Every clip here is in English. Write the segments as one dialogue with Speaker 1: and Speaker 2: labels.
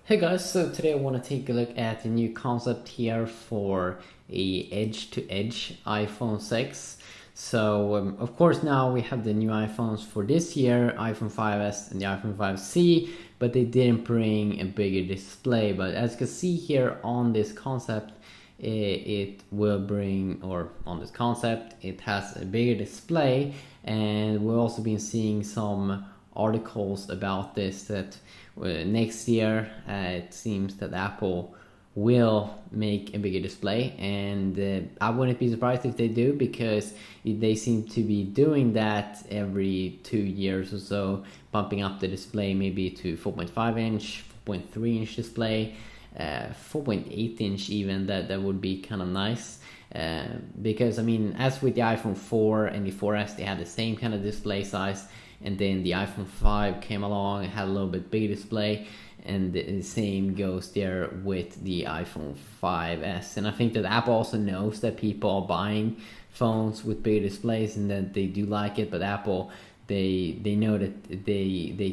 Speaker 1: Hey guys, so today I want to take a look at the new concept here for a edge-to-edge iPhone 6. So of course now we have the new iPhones for this year, iPhone 5s and the iPhone 5C, but they didn't bring a bigger display. But as you can see here on this concept, it will bring, or on this concept, it has a bigger display, and we've also been seeing some articles about this that next year it seems that Apple will make a bigger display, and I wouldn't be surprised if they do, because they seem to be doing that every 2 years or so, bumping up the display maybe to 4.5 inch, 4.3 inch display, 4.8 inch even. That would be kind of nice. Because I mean, as with the iPhone 4 and the 4S, they had the same kind of display size, and then the iPhone 5 came along and had a little bit bigger display, and the same goes there with the iPhone 5S. And I think that Apple also knows that people are buying phones with bigger displays and that they do like it, but Apple, they know that they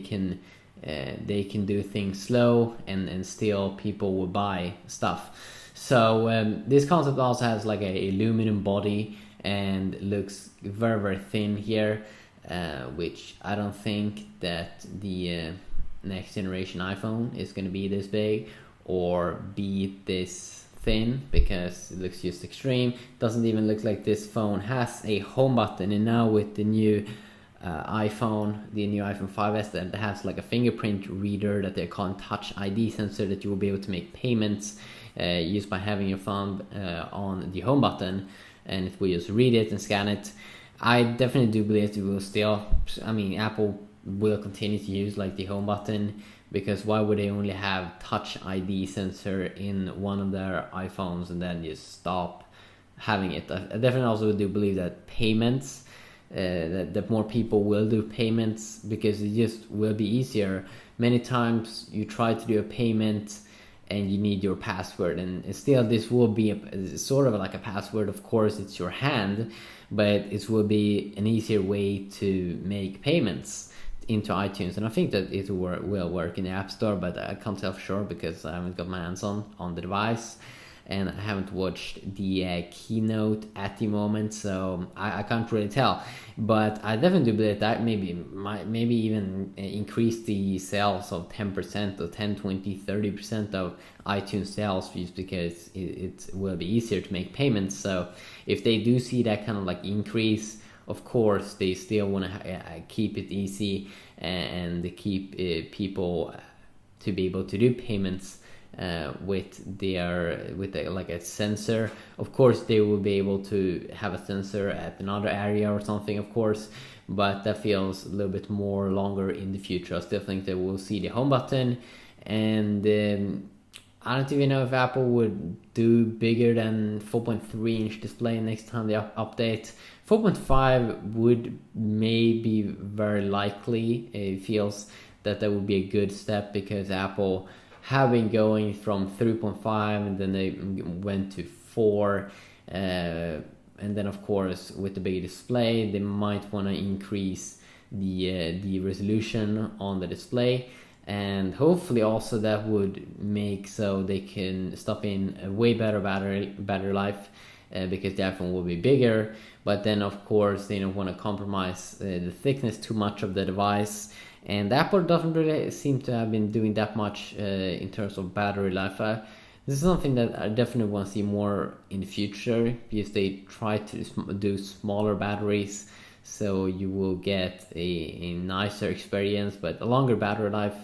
Speaker 1: can do things slow and still people will buy stuff. So this concept also has like a aluminum body and looks very, very thin here, which I don't think that the next generation iPhone is going to be this big or be this thin, because it looks just extreme. Doesn't even look like this phone has a home button, and now with the new the new iPhone 5s, that has like a fingerprint reader that they're calling Touch ID sensor, that you will be able to make payments used by having your thumb on the home button, and it will just read it and scan it. I definitely do believe it will still, I mean, Apple will continue to use like the home button, because why would they only have Touch ID sensor in one of their iPhones and then just stop having it? I definitely also do believe that payments, that more people will do payments, because it just will be easier. Many times you try to do a payment and you need your password, and still this will be sort of like a password. Of course it's your hand, but it will be an easier way to make payments into iTunes, and I think that it will work in the App Store, but I can't tell for sure because I haven't got my hands on the device, and I haven't watched the keynote at the moment, so I can't really tell. But I definitely do believe that maybe even increase the sales of 10% or 10, 20, 30% of iTunes sales, just because it will be easier to make payments. So if they do see that kind of like increase, of course they still want to keep it easy and keep people to be able to do payments with like a sensor. Of course they will be able to have a sensor at another area or something, of course, but that feels a little bit more longer in the future. I still think that we'll see the home button, and I don't even know if Apple would do bigger than 4.3 inch display next time they update. 4.5 would maybe very likely. It feels that would be a good step, because Apple have been going from 3.5 and then they went to 4, and then of course with the bigger display they might want to increase the resolution on the display, and hopefully also that would make so they can stop in a way better battery life, because the iPhone will be bigger. But then of course they don't want to compromise the thickness too much of the device, and Apple doesn't really seem to have been doing that much in terms of battery life. This is something that I definitely want to see more in the future, because they try to do smaller batteries, so you will get a nicer experience, but a longer battery life.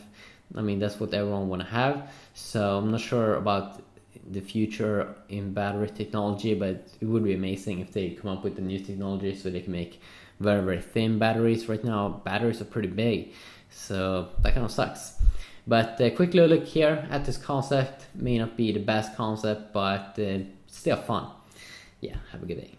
Speaker 1: I mean, that's what everyone want to have. So I'm not sure about the future in battery technology, but it would be amazing if they come up with a new technology so they can make very, very thin batteries. Right now batteries are pretty big, so that kind of sucks. But a quick little look here at this concept. May not be the best concept, but still fun. Yeah, have a good day.